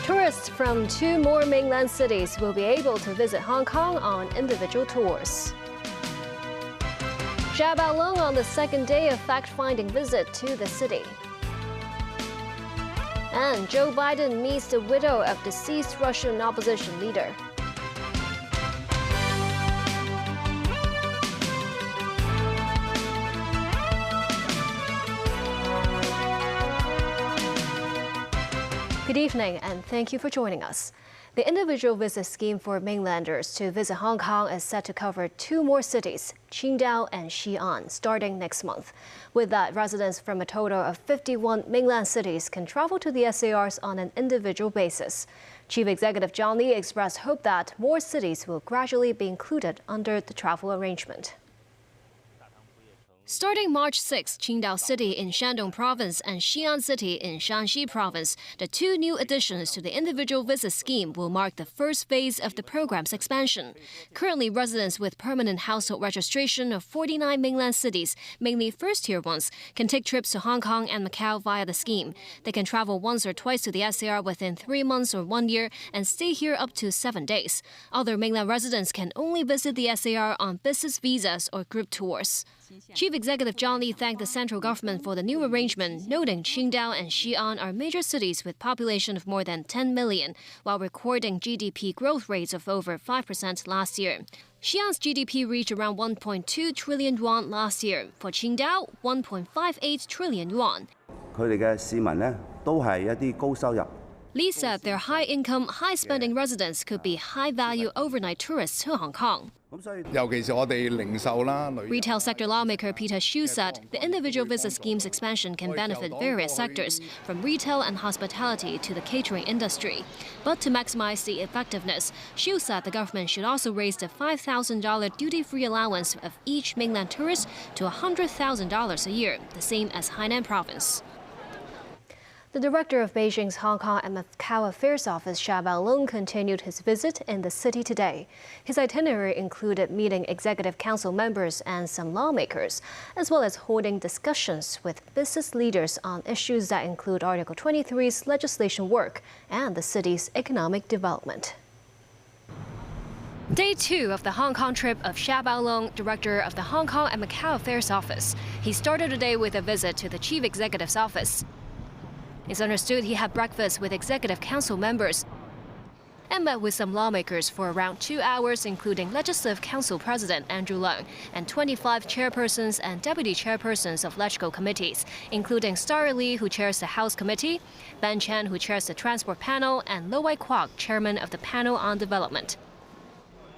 Tourists from 2 more mainland cities will be able to visit Hong Kong on individual tours. Xia Baolong on the second day of fact-finding visit to the city. And Joe Biden meets the widow of deceased Russian opposition leader. Good evening, and thank you for joining us. The individual visit scheme for mainlanders to visit Hong Kong is set to cover 2 more cities, Qingdao and Xi'an, starting next month. With that, residents from a total of 51 mainland cities can travel to the SARs on an individual basis. Chief Executive John Lee expressed hope that more cities will gradually be included under the travel arrangement. Starting March 6, Qingdao City in Shandong Province and Xi'an City in Shanxi Province, the 2 new additions to the individual visit scheme will mark the first phase of the program's expansion. Currently, residents with permanent household registration of 49 mainland cities, mainly first-tier ones, can take trips to Hong Kong and Macau via the scheme. They can travel once or twice to the SAR within 3 months or 1 year and stay here up to 7 days. Other mainland residents can only visit the SAR on business visas or group tours. Chief Executive John Lee thanked the central government for the new arrangement, noting Qingdao and Xi'an are major cities with population of more than 10 million, while recording GDP growth rates of over 5% last year. Xi'an's GDP reached around 1.2 trillion yuan last year. For Qingdao, 1.58 trillion yuan. Lee said their high-income, high-spending residents could be high-value overnight tourists to Hong Kong. Retail sector lawmaker Peter Xu said the individual visit scheme's expansion can benefit various sectors, from retail and hospitality to the catering industry. But to maximize the effectiveness, Xu said the government should also raise the $5,000 duty-free allowance of each mainland tourist to $100,000 a year, the same as Hainan Province. The director of Beijing's Hong Kong and Macau Affairs Office, Xia Baolong, continued his visit in the city today. His itinerary included meeting executive council members and some lawmakers, as well as holding discussions with business leaders on issues that include Article 23's legislation work and the city's economic development. Day 2 of the Hong Kong trip of Xia Baolong, director of the Hong Kong and Macau Affairs Office. He started the day with a visit to the chief executive's office. It's understood he had breakfast with executive council members and met with some lawmakers for around 2 hours, including Legislative Council President Andrew Leung and 25 chairpersons and deputy chairpersons of LegCo committees, including Starry Lee, who chairs the House Committee, Ben Chan, who chairs the Transport Panel, and Lo Wai Kwok, chairman of the Panel on Development.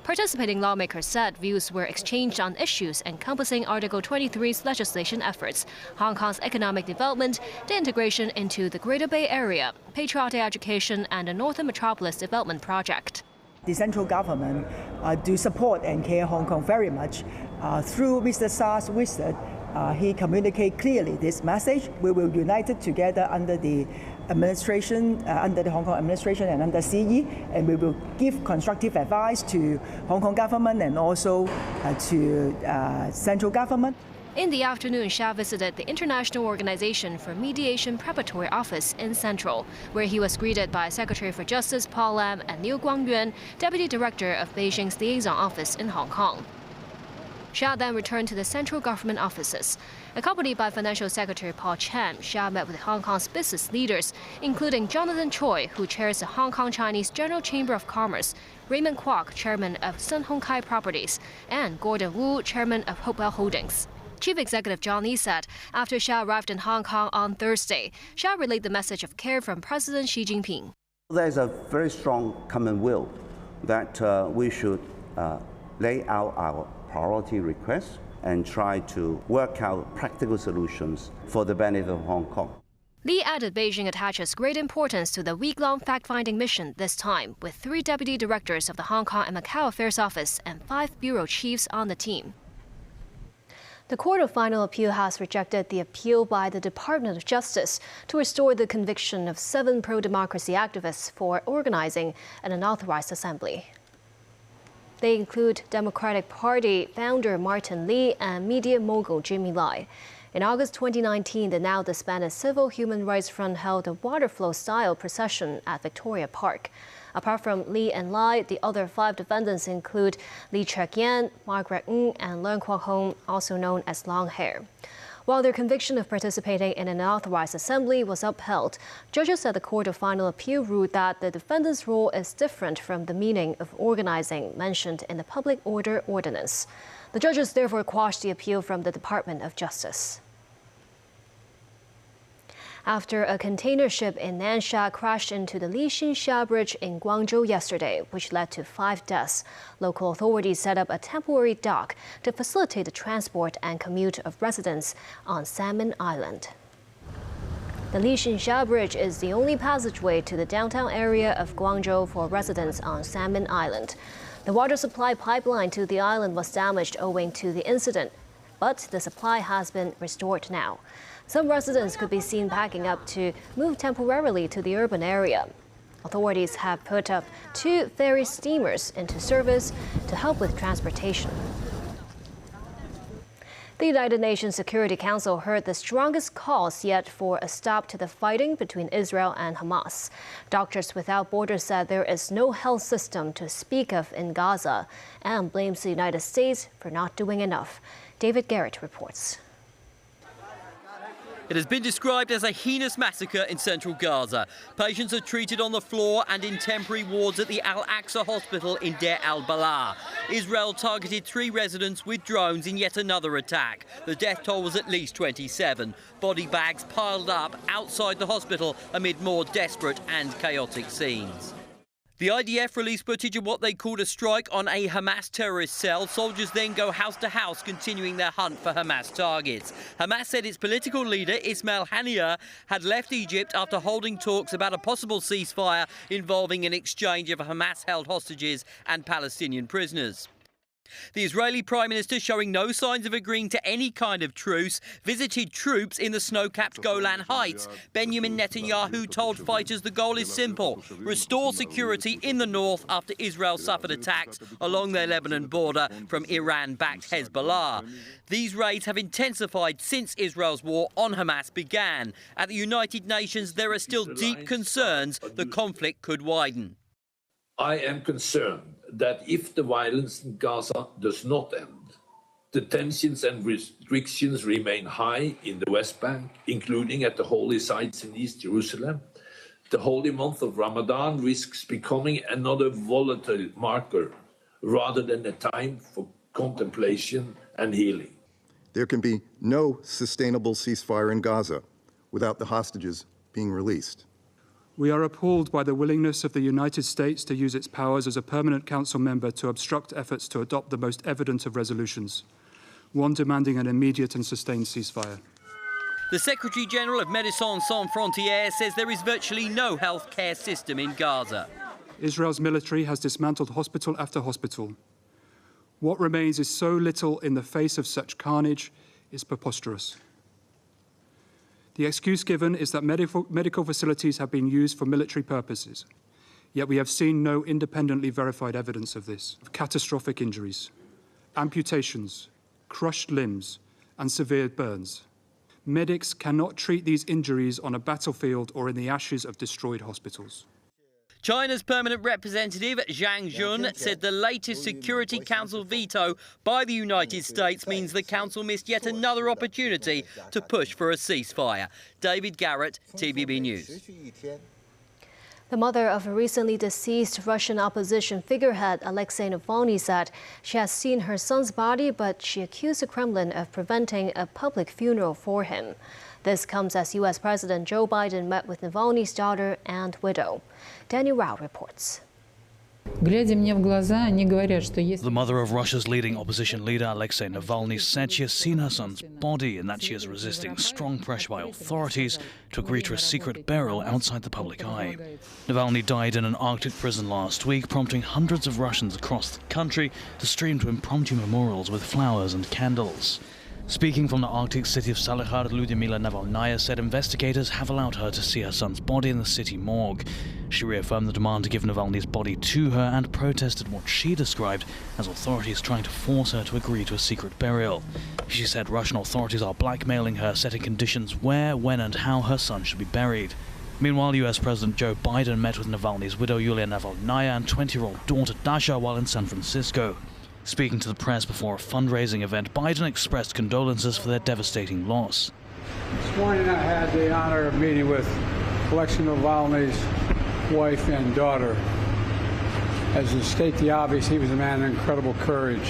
Participating lawmakers said views were exchanged on issues encompassing Article 23's legislation efforts, Hong Kong's economic development, the integration into the Greater Bay Area, patriotic education, and the Northern Metropolis Development Project. The central government do support and care Hong Kong very much. Through Mr. Sa's visit, he communicated clearly this message. We will unite it together under the administration, under the Hong Kong administration and under CE, and we will give constructive advice to Hong Kong government and also to central government. In the afternoon, Xia visited the International Organization for Mediation Preparatory Office in Central, where he was greeted by Secretary for Justice Paul Lam and Liu Guangyuan, Deputy Director of Beijing's Liaison Office in Hong Kong. Xia then returned to the central government offices. Accompanied by Financial Secretary Paul Chan, Xia met with Hong Kong's business leaders, including Jonathan Choi, who chairs the Hong Kong Chinese General Chamber of Commerce, Raymond Kwok, chairman of Sun Hung Kai Properties, and Gordon Wu, chairman of Hopewell Holdings. Chief Executive John Lee said after Xia arrived in Hong Kong on Thursday, Xia relayed the message of care from President Xi Jinping. There's a very strong common will that we should lay out our priority requests and try to work out practical solutions for the benefit of Hong Kong. Lee added Beijing attaches great importance to the week-long fact-finding mission this time, with 3 deputy directors of the Hong Kong and Macau Affairs Office and 5 bureau chiefs on the team. The Court of Final Appeal has rejected the appeal by the Department of Justice to restore the conviction of 7 pro-democracy activists for organizing an unauthorized assembly. They include Democratic Party founder Martin Lee and media mogul Jimmy Lai. In August 2019, the now disbanded Civil Human Rights Front held a water flow-style procession at Victoria Park. Apart from Lee and Lai, the other 5 defendants include Lee Chek-yan, Margaret Ng, and Leung Kwok-hong, also known as Long Hair. While their conviction of participating in an unauthorized assembly was upheld, judges at the Court of Final Appeal ruled that the defendants' role is different from the meaning of organizing mentioned in the Public Order Ordinance. The judges therefore quashed the appeal from the Department of Justice. After a container ship in Nansha crashed into the Mu씬 Bridge in Guangzhou yesterday, which led to 5 deaths, local authorities set up a temporary dock to facilitate the transport and commute of residents on Salmon Island. The Mu훨in Bridge is the only passageway to the downtown area of Guangzhou for residents on Salmon Island. The water supply pipeline to the island was damaged owing to the incident, but the supply has been restored now. Some residents could be seen packing up to move temporarily to the urban area. Authorities have put up 2 ferry steamers into service to help with transportation. The United Nations Security Council heard the strongest calls yet for a stop to the fighting between Israel and Hamas. Doctors Without Borders said there is no health system to speak of in Gaza and blames the United States for not doing enough. David Garrett reports. It has been described as a heinous massacre in central Gaza. Patients are treated on the floor and in temporary wards at the Al-Aqsa hospital in Deir al-Balah. Israel targeted 3 residents with drones in yet another attack. The death toll was at least 27. Body bags piled up outside the hospital amid more desperate and chaotic scenes. The IDF released footage of what they called a strike on a Hamas terrorist cell. Soldiers then go house to house, continuing their hunt for Hamas targets. Hamas said its political leader, Ismail Haniyeh, had left Egypt after holding talks about a possible ceasefire involving an exchange of Hamas-held hostages and Palestinian prisoners. The Israeli Prime Minister, showing no signs of agreeing to any kind of truce, visited troops in the snow-capped Golan Heights. Benjamin Netanyahu told fighters the goal is simple: restore security in the north after Israel suffered attacks along their Lebanon border from Iran-backed Hezbollah. These raids have intensified since Israel's war on Hamas began. At the United Nations, there are still deep concerns the conflict could widen. I am concerned that if the violence in Gaza does not end, the tensions and restrictions remain high in the West Bank, including at the holy sites in East Jerusalem, the holy month of Ramadan risks becoming another volatile marker rather than a time for contemplation and healing. There can be no sustainable ceasefire in Gaza without the hostages being released. We are appalled by the willingness of the United States to use its powers as a permanent council member to obstruct efforts to adopt the most evident of resolutions, one demanding an immediate and sustained ceasefire. The Secretary-General of Médecins Sans Frontières says there is virtually no health care system in Gaza. Israel's military has dismantled hospital after hospital. What remains is so little in the face of such carnage is preposterous. The excuse given is that medical facilities have been used for military purposes, yet we have seen no independently verified evidence of this. Catastrophic injuries, amputations, crushed limbs, and severe burns. Medics cannot treat these injuries on a battlefield or in the ashes of destroyed hospitals. China's permanent representative, Zhang Jun, said the latest Security Council veto by the United States means the Council missed yet another opportunity to push for a ceasefire. David Garrett, TVB News. The mother of a recently deceased Russian opposition figurehead, Alexei Navalny, said she has seen her son's body, but she accused the Kremlin of preventing a public funeral for him. This comes as U.S. President Joe Biden met with Navalny's daughter and widow. Danny Rao reports. The mother of Russia's leading opposition leader, Alexei Navalny, said she has seen her son's body and that she is resisting strong pressure by authorities to agree to a secret burial outside the public eye. Navalny died in an Arctic prison last week, prompting hundreds of Russians across the country to stream to impromptu memorials with flowers and candles. Speaking from the Arctic city of Salihard, Lyudmila Navalnaya said investigators have allowed her to see her son's body in the city morgue. She reaffirmed the demand to give Navalny's body to her and protested what she described as authorities trying to force her to agree to a secret burial. She said Russian authorities are blackmailing her, setting conditions where, when and how her son should be buried. Meanwhile, US President Joe Biden met with Navalny's widow Yulia Navalnaya and 20-year-old daughter Dasha while in San Francisco. Speaking to the press before a fundraising event, Biden expressed condolences for their devastating loss. This morning I had the honor of meeting with Alexei Navalny's wife and daughter. As to state the obvious, he was a man of incredible courage,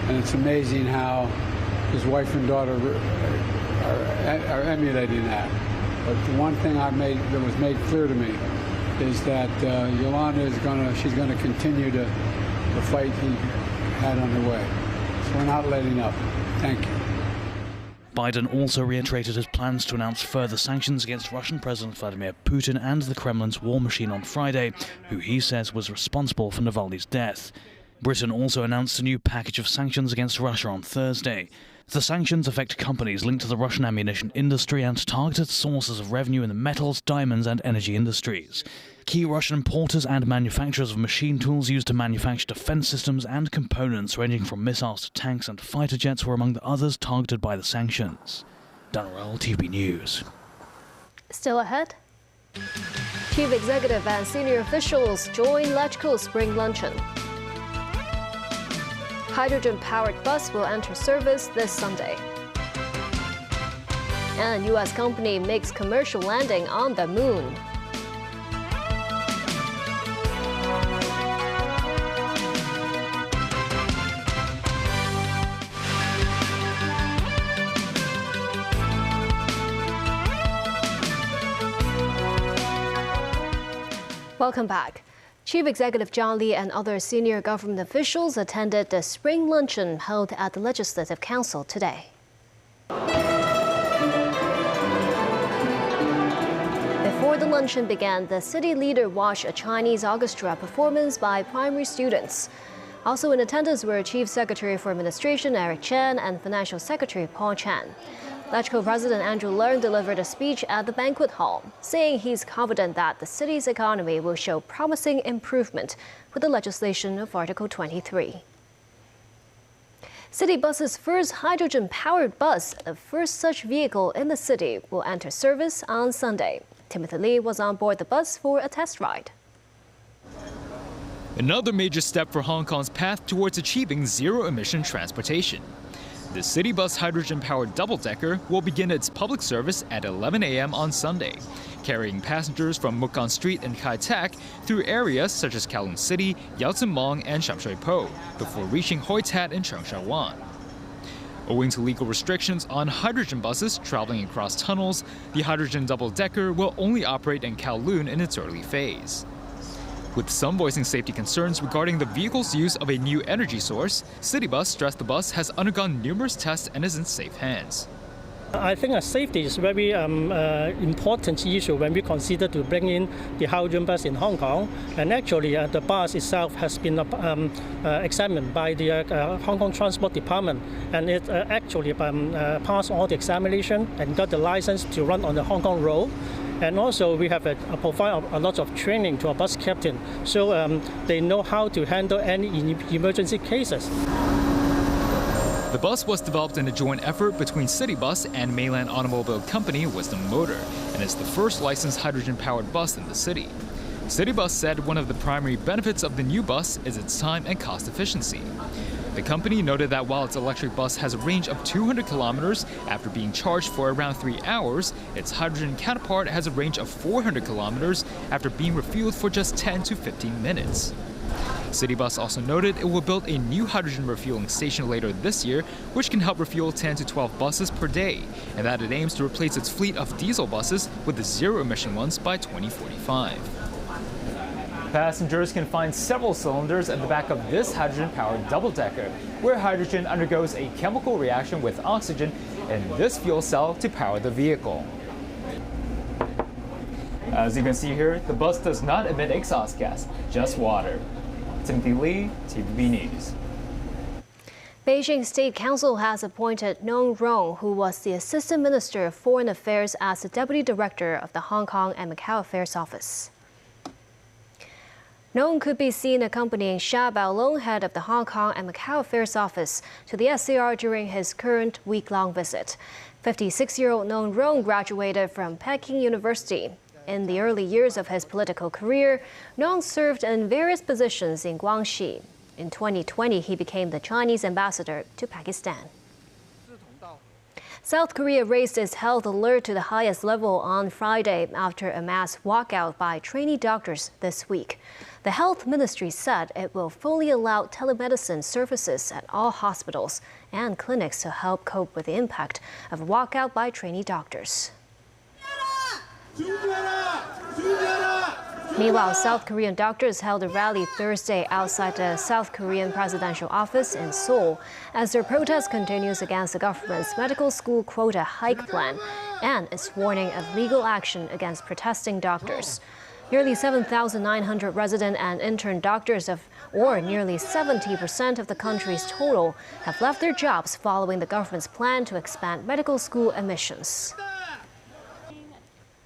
and it's amazing how his wife and daughter are emulating that. But the one thing that was made clear to me is that Yolanda is she's gonna continue the fight he had underway. So we're not letting up. Thank you. Biden also reiterated his plans to announce further sanctions against Russian President Vladimir Putin and the Kremlin's war machine on Friday, who he says was responsible for Navalny's death. Britain also announced a new package of sanctions against Russia on Thursday. The sanctions affect companies linked to the Russian ammunition industry and targeted sources of revenue in the metals, diamonds and energy industries. Key Russian importers and manufacturers of machine tools used to manufacture defense systems and components ranging from missiles to tanks and fighter jets were among the others targeted by the sanctions. Dan Orell, TVB News. Still ahead, chief executive and senior officials join LegCo's spring luncheon. Hydrogen-powered bus will enter service this Sunday. And U.S. company makes commercial landing on the moon. Welcome back. Chief Executive John Lee and other senior government officials attended the spring luncheon held at the Legislative Council today. Before the luncheon began, the city leader watched a Chinese orchestra performance by primary students. Also in attendance were Chief Secretary for Administration Eric Chen and Financial Secretary Paul Chan. LegCo President Andrew Leung delivered a speech at the banquet hall, saying he's confident that the city's economy will show promising improvement with the legislation of Article 23. City Bus's first hydrogen-powered bus, the first such vehicle in the city, will enter service on Sunday. Timothy Lee was on board the bus for a test ride. Another major step for Hong Kong's path towards achieving zero-emission transportation. The City Bus hydrogen-powered double-decker will begin its public service at 11 a.m. on Sunday, carrying passengers from Mukon Street and Kai Tak through areas such as Kowloon City, Yau Tsum Mong and Sham Shui Po, before reaching Hoi Tat and Cheung Sha Wan. Owing to legal restrictions on hydrogen buses traveling across tunnels, the hydrogen double-decker will only operate in Kowloon in its early phase. With some voicing safety concerns regarding the vehicle's use of a new energy source, Citybus stressed the bus has undergone numerous tests and is in safe hands. I think safety is a very important issue when we consider to bring in the hydrogen bus in Hong Kong. And actually, the bus itself has been examined by the Hong Kong Transport Department, and it actually passed all the examination and got the license to run on the Hong Kong road. And also, we have provide a lot of training to our bus captain, so they know how to handle any emergency cases. The bus was developed in a joint effort between Citybus and Mainland Automobile Company Wisdom Motor, and is the first licensed hydrogen-powered bus in the city. Citybus said one of the primary benefits of the new bus is its time and cost efficiency. The company noted that while its electric bus has a range of 200 kilometers after being charged for around 3 hours, its hydrogen counterpart has a range of 400 kilometers after being refueled for just 10 to 15 minutes. Citybus also noted it will build a new hydrogen refueling station later this year, which can help refuel 10 to 12 buses per day, and that it aims to replace its fleet of diesel buses with the zero-emission ones by 2045. Passengers can find several cylinders at the back of this hydrogen-powered double-decker, where hydrogen undergoes a chemical reaction with oxygen in this fuel cell to power the vehicle. As you can see here, the bus does not emit exhaust gas, just water. Timothy Lee, TVB News. Beijing State Council has appointed Nong Rong, who was the Assistant Minister of Foreign Affairs, as the Deputy Director of the Hong Kong and Macau Affairs Office. Nong could be seen accompanying Xia Baolong, head of the Hong Kong and Macau Affairs Office, to the SAR during his current week-long visit. 56-year-old Nong Rong graduated from Peking University. In the early years of his political career, Nong served in various positions in Guangxi. In 2020, he became the Chinese ambassador to Pakistan. South Korea raised its health alert to the highest level on Friday after a mass walkout by trainee doctors this week. The health ministry said it will fully allow telemedicine services at all hospitals and clinics to help cope with the impact of a walkout by trainee doctors. Meanwhile, South Korean doctors held a rally Thursday outside the South Korean presidential office in Seoul as their protest continues against the government's medical school quota hike plan and its warning of legal action against protesting doctors. Nearly 7,900 resident and intern doctors or nearly 70% of the country's total, have left their jobs following the government's plan to expand medical school admissions.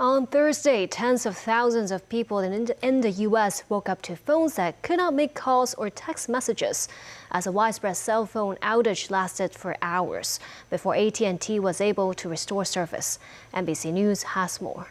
On Thursday, tens of thousands of people in the U.S. woke up to phones that could not make calls or text messages as a widespread cell phone outage lasted for hours before AT&T was able to restore service. NBC News has more.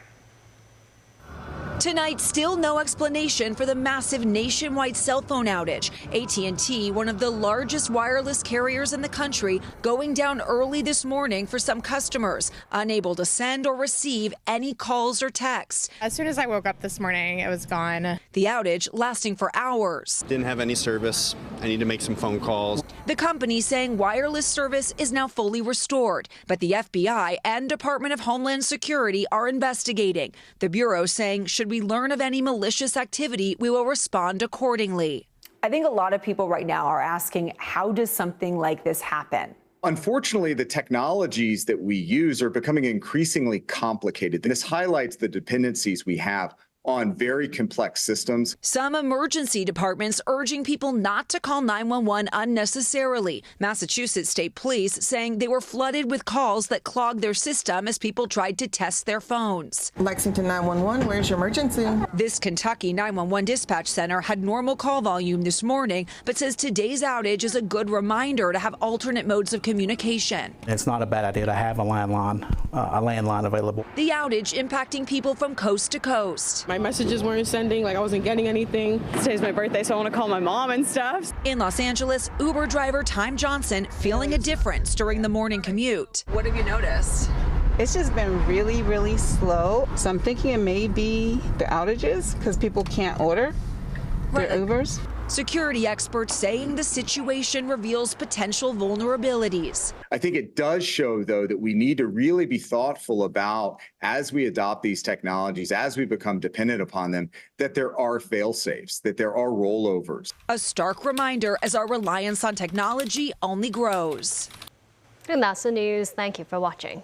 Tonight, still no explanation for the massive nationwide cell phone outage. AT&T, one of the largest wireless carriers in the country, going down early this morning for some customers, unable to send or receive any calls or texts. As soon as I woke up this morning, it was gone. The outage lasting for hours. Didn't have any service. I need to make some phone calls. The company saying wireless service is now fully restored, but the FBI and Department of Homeland Security are investigating. The Bureau saying should we learn of any malicious activity, we will respond accordingly. I think a lot of people right now are asking, how does something like this happen? Unfortunately, the technologies that we use are becoming increasingly complicated. This highlights the dependencies we have on very complex systems. Some emergency departments urging people not to call 911 unnecessarily. Massachusetts State Police saying they were flooded with calls that clogged their system as people tried to test their phones. Lexington 911, where's your emergency? This Kentucky 911 dispatch center had normal call volume this morning, but says today's outage is a good reminder to have alternate modes of communication. It's not a bad idea to have a landline available. The outage impacting people from coast to coast. My messages weren't sending, I wasn't getting anything. Today's my birthday, so I want to call my mom and stuff. In Los Angeles, Uber driver Time Johnson feeling a difference during the morning commute. What have you noticed? It's just been really, really slow. So I'm thinking it may be the outages because people can't order their Ubers. Security experts saying the situation reveals potential vulnerabilities. I think it does show, though, that we need to really be thoughtful about, as we adopt these technologies, as we become dependent upon them, that there are fail-safes, that there are rollovers. A stark reminder as our reliance on technology only grows. And that's the news. Thank you for watching.